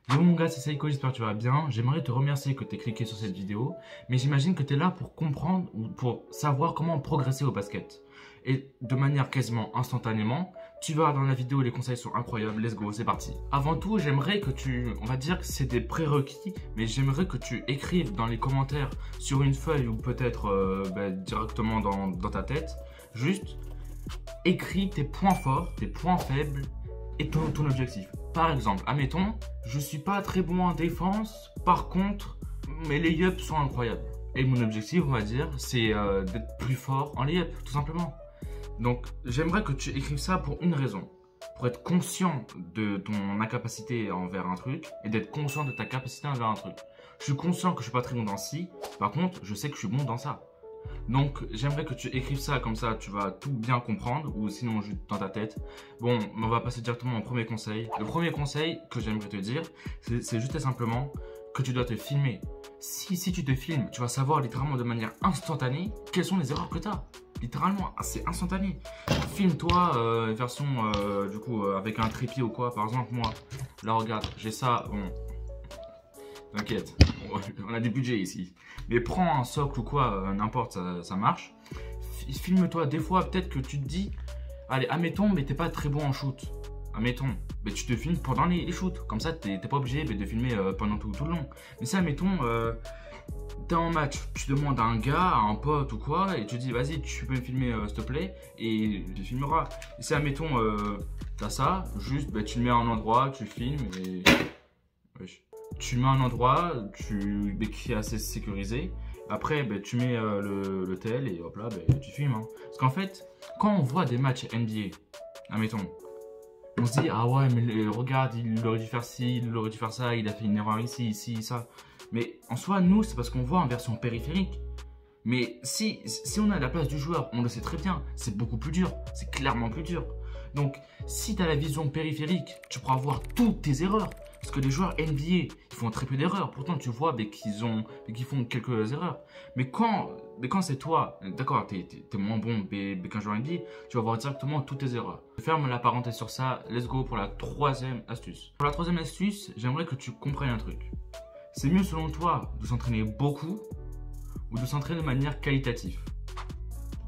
Yo mon gars, c'est Saïko, j'espère que tu vas bien. J'aimerais te remercier que tu aies cliqué sur cette vidéo, mais j'imagine que tu es là pour comprendre ou pour savoir comment progresser au basket. Et de manière quasiment instantanément, tu vas dans la vidéo, les conseils sont incroyables, let's go, c'est parti. Avant tout, j'aimerais que on va dire que c'est des prérequis, mais j'aimerais que tu écrives dans les commentaires sur une feuille ou peut-être directement dans ta tête, juste écris tes points forts, tes points faibles et ton objectif. Par exemple, admettons, je suis pas très bon en défense, par contre, mes layups sont incroyables. Et mon objectif, on va dire, c'est d'être plus fort en layup, tout simplement. Donc, j'aimerais que tu écrives ça pour une raison. Pour être conscient de ton incapacité envers un truc et d'être conscient de ta capacité envers un truc. Je suis conscient que je suis pas très bon dans ci, par contre, je sais que je suis bon dans ça. Donc, j'aimerais que tu écrives ça, comme ça tu vas tout bien comprendre, ou sinon juste dans ta tête. Bon, on va passer directement au premier conseil. Le premier conseil que j'aimerais te dire, c'est juste et simplement que tu dois te filmer. Si tu te filmes, tu vas savoir littéralement de manière instantanée quelles sont les erreurs que tu as. Littéralement, c'est instantané. Filme-toi, version du coup avec un trépied ou quoi. Par exemple, moi, là regarde, j'ai ça, bon. T'inquiète, on a du budget ici. Mais prends un socle ou quoi, n'importe, ça marche. Filme-toi, des fois, peut-être que tu te dis, allez, admettons, mais t'es pas très bon en shoot. Admettons, mais tu te filmes pendant les shoots. Comme ça, t'es pas obligé de filmer pendant tout le long. Mais ça, admettons, t'es en match, tu demandes à un gars, à un pote ou quoi, et tu dis, vas-y, tu peux me filmer, s'il te plaît, et tu filmeras. Et si, admettons, t'as ça, juste, tu le mets à un endroit, tu filmes, et... Wesh. Tu mets un endroit qui est assez sécurisé. Après, tu mets le tel et hop là, tu filmes. Hein. Parce qu'en fait, quand on voit des matchs NBA, admettons, on se dit, ah ouais, mais regarde, il aurait dû faire ci, il aurait dû faire ça, il a fait une erreur ici, ici, ça. Mais en soi, nous, c'est parce qu'on voit en version périphérique. Mais si on est à la place du joueur, on le sait très bien, c'est beaucoup plus dur, c'est clairement plus dur. Donc, si tu as la vision périphérique, tu pourras voir toutes tes erreurs. Parce que les joueurs NBA, ils font très peu d'erreurs. Pourtant, tu vois qu'ils font quelques erreurs. Mais quand c'est toi, d'accord, t'es moins bon qu'un joueur NBA, tu vas voir directement toutes tes erreurs. Je ferme la parenthèse sur ça. Let's go pour la troisième astuce. Pour la troisième astuce, j'aimerais que tu comprennes un truc. C'est mieux selon toi de s'entraîner beaucoup ou de s'entraîner de manière qualitative.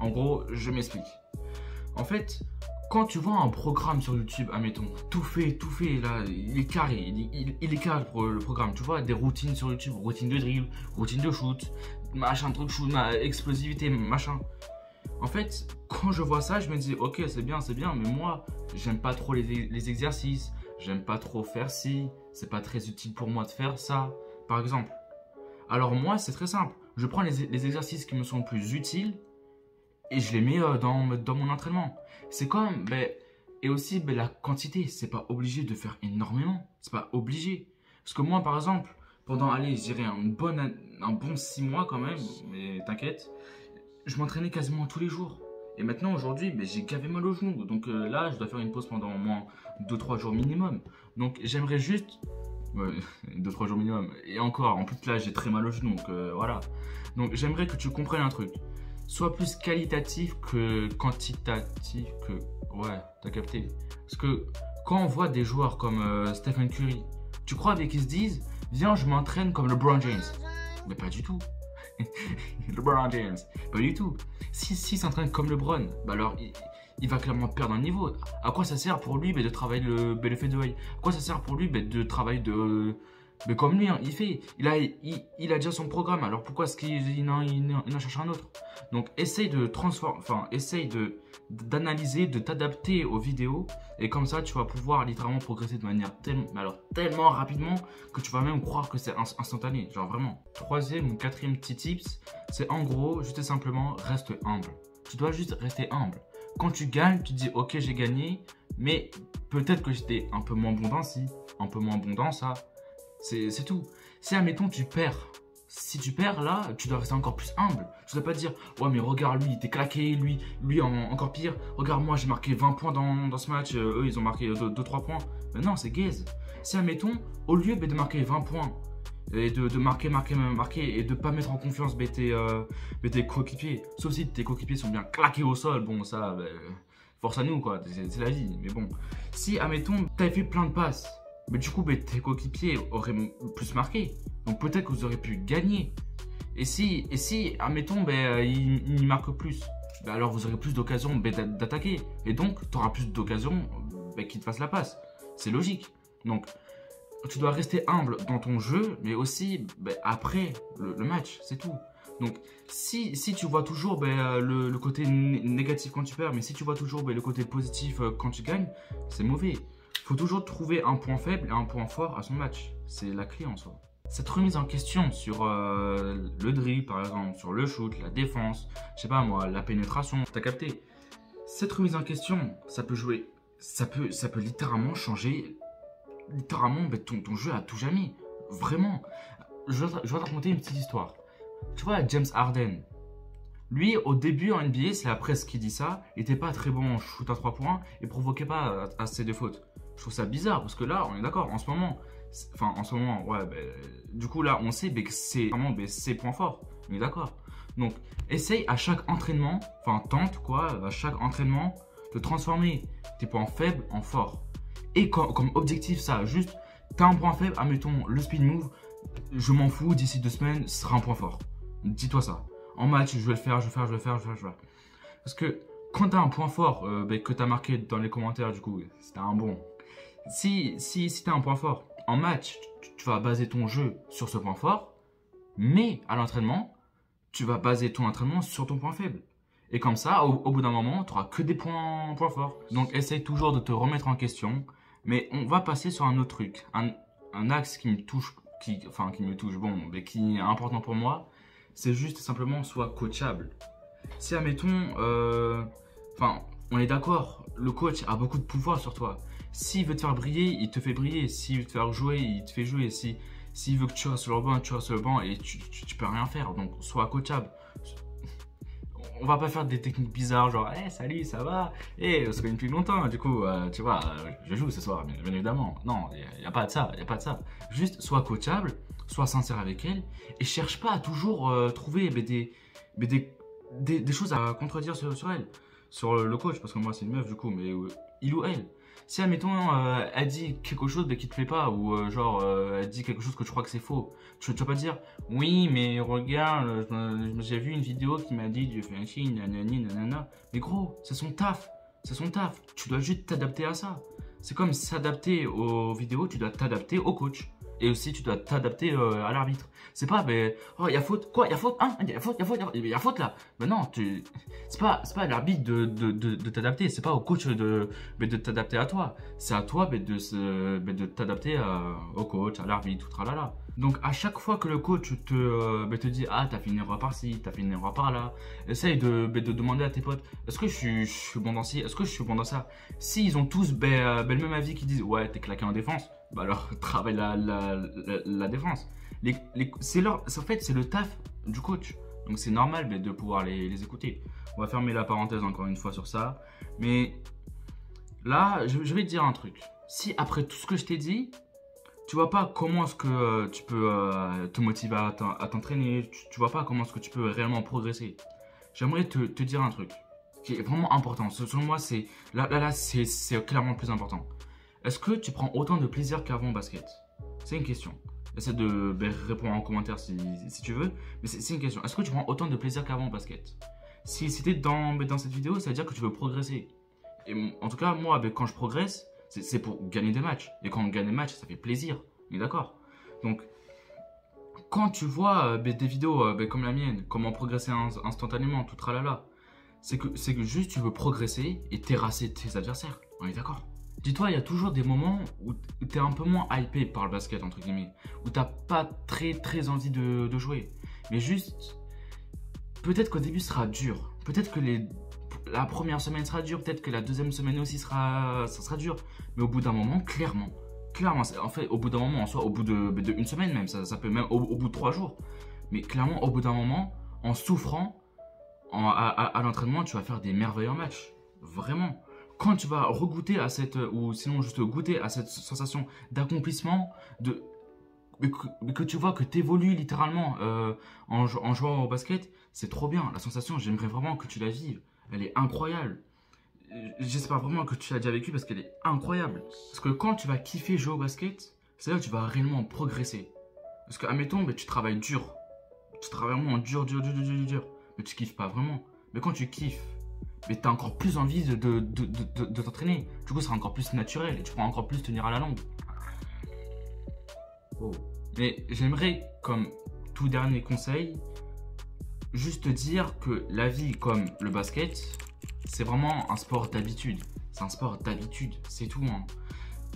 En gros, je m'explique. En fait, quand tu vois un programme sur YouTube, admettons, tout fait, là, il est carré, il est carré le programme. Tu vois, des routines sur YouTube, routine de drill, routine de shoot, machin, truc shoot, explosivité, machin. En fait, quand je vois ça, je me dis, ok, c'est bien, mais moi, j'aime pas trop les exercices, j'aime pas trop faire ci, c'est pas très utile pour moi de faire ça, par exemple. Alors moi, c'est très simple, je prends les exercices qui me sont le plus utiles et je les mets dans mon entraînement. C'est comme, et aussi la quantité, c'est pas obligé de faire énormément, c'est pas obligé. Parce que moi par exemple, pendant, allez, je dirais un bon 6 mois quand même, mais t'inquiète, je m'entraînais quasiment tous les jours. Et maintenant aujourd'hui, j'ai gavé mal au genou, donc là je dois faire une pause pendant au moins 2-3 jours minimum. Donc j'aimerais juste, 2-3 jours minimum, et encore, en plus là j'ai très mal au genou, donc voilà. Donc j'aimerais que tu comprennes un truc. Soit plus qualitatif que quantitatif que... Ouais, t'as capté. Parce que quand on voit des joueurs comme Stephen Curry, tu crois qu'ils se disent, viens, je m'entraîne comme LeBron James. Mais pas du tout. LeBron James, pas du tout. S'il s'entraîne comme LeBron, alors il va clairement perdre un niveau. À quoi ça sert pour lui de travailler le fadeaway? À quoi ça sert pour lui de travailler Mais comme lui, hein, il a déjà son programme, alors pourquoi est-ce qu'il en cherche un autre? Donc essaye de transformer, essaye d'analyser, de t'adapter aux vidéos, et comme ça tu vas pouvoir littéralement progresser de manière tellement rapidement que tu vas même croire que c'est instantané, genre vraiment. Troisième ou quatrième petit tips, c'est en gros, juste et simplement, reste humble. Tu dois juste rester humble. Quand tu gagnes, tu te dis ok, j'ai gagné, mais peut-être que j'étais un peu moins bon dans ci, un peu moins bon dans ça. C'est tout. Si, admettons, tu perds. Si tu perds, là, tu dois rester encore plus humble. Tu dois pas te dire, ouais, mais regarde, lui, il était claqué, lui encore pire. Regarde, moi, j'ai marqué 20 points dans ce match. Eux, ils ont marqué 2-3 points. Mais non, c'est gaze. Si, admettons, au lieu de marquer 20 points, et de marquer, et de pas mettre en confiance tes coéquipiers, sauf si tes coéquipiers sont bien claqués au sol, bon, ça, force à nous, quoi. C'est la vie. Mais bon, si, admettons, t'avais fait plein de passes, mais du coup, tes coéquipiers auraient plus marqué. Donc peut-être que vous aurez pu gagner. Et si admettons, il marque plus, alors vous aurez plus d'occasions d'attaquer. Et donc, tu auras plus d'occasions qu'ils te fassent la passe. C'est logique. Donc, tu dois rester humble dans ton jeu, mais aussi après le match, c'est tout. Donc, si tu vois toujours le côté négatif quand tu perds, mais si tu vois toujours le côté positif quand tu gagnes, c'est mauvais. Il faut toujours trouver un point faible et un point fort à son match. C'est la clé en soi. Cette remise en question sur le dribble, par exemple, sur le shoot, la défense, je sais pas moi, la pénétration, t'as capté. Cette remise en question, ça peut jouer, ça peut littéralement changer ton jeu à tout jamais. Vraiment. Je vais te raconter une petite histoire. Tu vois, James Harden, lui, au début en NBA, c'est la presse qui dit ça, il n'était pas très bon en shoot à 3 points et provoquait pas assez de fautes. Je trouve ça bizarre parce que là, on est d'accord, en ce moment, ouais, du coup là, on sait que c'est vraiment ses points forts, on est d'accord. Donc, essaye à chaque entraînement, tente quoi, à chaque entraînement, de transformer tes points faibles en forts. Et comme objectif, ça, juste, t'as un point faible, admettons le speed move, je m'en fous, d'ici 2 semaines, ce sera un point fort. Dis-toi ça. En match, je vais le faire. Parce que quand t'as un point fort que t'as marqué dans les commentaires, du coup, c'était un bon. Si t'as un point fort, en match, tu vas baser ton jeu sur ce point fort, mais à l'entraînement, tu vas baser ton entraînement sur ton point faible. Et comme ça, au bout d'un moment, tu n'auras que des points forts. Donc, essaye toujours de te remettre en question. Mais on va passer sur un autre truc. Un axe qui me touche, qui est important pour moi, c'est juste simplement soit coachable. Si, admettons, on est d'accord, le coach a beaucoup de pouvoir sur toi. S'il veut te faire briller, il te fait briller. S'il veut te faire jouer, il te fait jouer. S'il veut que tu restes sur le banc, tu restes sur le banc et tu peux rien faire. Donc, sois coachable. On va pas faire des techniques bizarres, genre hey, salut, ça va? On se connaît depuis longtemps, du coup, tu vois, je joue ce soir, bien évidemment. Non, il n'y a pas de ça, Juste, sois coachable, sois sincère avec elle et cherche pas à toujours trouver des choses à contredire sur elle, sur le coach, parce que moi c'est une meuf, du coup, mais il ou elle. Si, admettons, elle dit quelque chose qui te plaît pas, ou elle dit quelque chose que tu crois que c'est faux, tu vas pas dire oui, mais regarde, j'ai vu une vidéo qui m'a dit, Dieu fait un chien, nanani, nanana. Mais gros, c'est son taf. Tu dois juste t'adapter à ça. C'est comme s'adapter aux vidéos, tu dois t'adapter au coach. Et aussi, tu dois t'adapter à l'arbitre. C'est pas, oh, il y a faute. Quoi, il y a faute? Hein? Il y a faute là. Non, c'est pas à l'arbitre de t'adapter. C'est pas au coach de t'adapter à toi. C'est à toi de t'adapter au coach, à l'arbitre, tout tralala. Donc, à chaque fois que le coach te dit, ah, t'as fait une erreur par-ci, t'as fait une erreur par-là, essaye de demander à tes potes, est-ce que je suis bon dans ci, est-ce que je suis bon dans ça? S'ils ont tous le même avis, qui disent, ouais, t'es claqué en défense, alors travaille la défense. En fait, c'est le taf du coach. Donc, c'est normal de pouvoir les écouter. On va fermer la parenthèse encore une fois sur ça. Mais là, je vais te dire un truc. Si après tout ce que je t'ai dit, tu vois pas comment est-ce que tu peux te motiver à t'entraîner, tu vois pas comment est-ce que tu peux réellement progresser. J'aimerais te dire un truc qui est vraiment important. Selon moi, c'est clairement le plus important. Est-ce que tu prends autant de plaisir qu'avant au basket? C'est une question. Essaie de répondre en commentaire si tu veux. Mais c'est une question. Est-ce que tu prends autant de plaisir qu'avant au basket? Si tu es dans cette vidéo, ça veut dire que tu veux progresser. Et en tout cas, moi, quand je progresse, c'est pour gagner des matchs. Et quand on gagne des matchs, ça fait plaisir. On est d'accord? Donc, quand tu vois des vidéos comme la mienne, comment progresser instantanément, tout tralala, c'est que juste tu veux progresser et terrasser tes adversaires. On est d'accord? Dis-toi, il y a toujours des moments où tu es un peu moins hypé par le basket, entre guillemets. Où tu n'as pas très envie de jouer. Mais juste, peut-être qu'au début, ce sera dur. Peut-être que la première semaine sera dure. Peut-être que la deuxième semaine aussi ça sera dur. Mais au bout d'un moment, clairement, en fait, au bout d'un moment, en soi, au bout de une semaine même, ça peut même au bout de 3 jours. Mais clairement, au bout d'un moment, en souffrant, à l'entraînement, tu vas faire des merveilleux matchs. Vraiment. Quand tu vas regoûter à ou sinon juste goûter à cette sensation d'accomplissement, que tu vois que tu évolues littéralement en jouant au basket, c'est trop bien. La sensation, j'aimerais vraiment que tu la vives. Elle est incroyable. j'espère vraiment que tu l'as déjà vécu parce qu'elle est incroyable. Parce que quand tu vas kiffer jouer au basket, c'est là que tu vas réellement progresser. Parce que, admettons, tu travailles dur. Tu travailles vraiment dur. Mais tu kiffes pas vraiment. Mais quand tu kiffes, tu as encore plus envie de t'entraîner. Du coup, ça sera encore plus naturel et tu pourras encore plus tenir à la longue. Oh. Mais j'aimerais, comme tout dernier conseil, juste te dire que la vie comme le basket, c'est vraiment un sport d'habitude. C'est un sport d'habitude, c'est tout. Hein.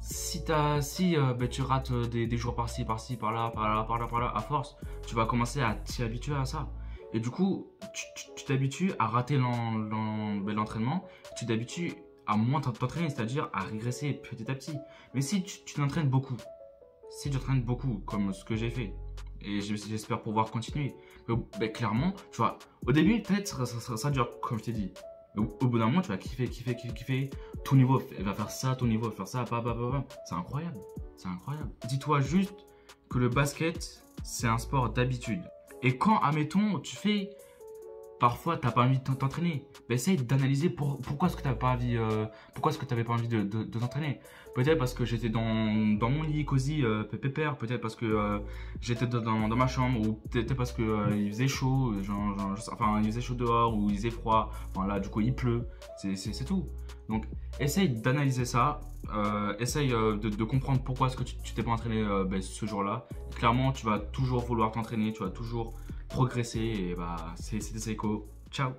Si tu rates des jours par-ci, par là, à force, tu vas commencer à t'y habituer à ça. Et du coup, tu t'habitues à rater l'entraînement, tu t'habitues à moins t'entraîner, c'est-à-dire à régresser petit à petit. Mais si tu t'entraînes beaucoup, comme ce que j'ai fait, et j'espère pouvoir continuer, clairement, tu vois, au début, peut-être ça dure, comme je t'ai dit. Au bout d'un moment, tu vas kiffer. Ton niveau va faire ça, ton niveau va faire ça, C'est incroyable. C'est incroyable. Dis-toi juste que le basket, c'est un sport d'habitude. Et quand, admettons, parfois, tu n'as pas envie de t'entraîner, essaye d'analyser pourquoi est-ce que tu n'avais pas envie, de t'entraîner. Peut-être parce que j'étais dans mon lit cosy, pépère. Peut-être parce que j'étais dans ma chambre. Ou peut-être parce que il faisait chaud. Il faisait chaud dehors ou il faisait froid. Enfin, là, du coup, il pleut. C'est tout. Donc, essaye d'analyser ça. Essaye de comprendre pourquoi est-ce que tu t'es pas entraîné ce jour-là. Clairement, tu vas toujours vouloir t'entraîner. Tu vas toujours progresser. Et c'est des échos. Ciao.